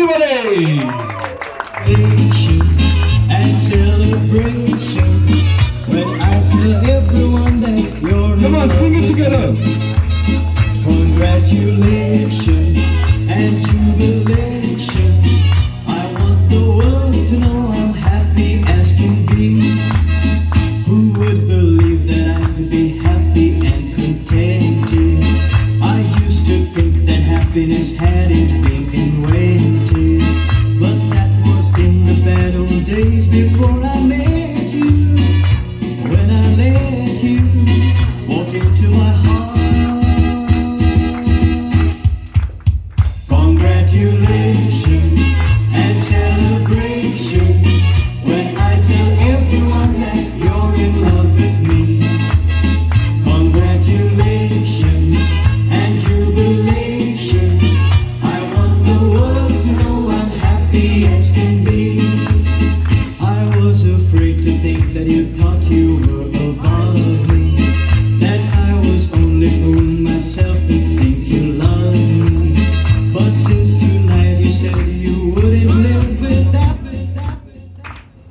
everybody. And celebration when I tell everyone that you're Come on, sing it together. Congratulations and jubilation. I want the world to know I'm happy as can be. Who would believe that I could be happy and contented? I used to think that happiness hadn't been invented, but that was in the bad old days before I met you. When I let you walk into my heart. Congratulations and celebration when I tell everyone that you're in love with me. Congratulations and jubilation. I want the world to know I'm happy as can be. I was afraid to think that you thought you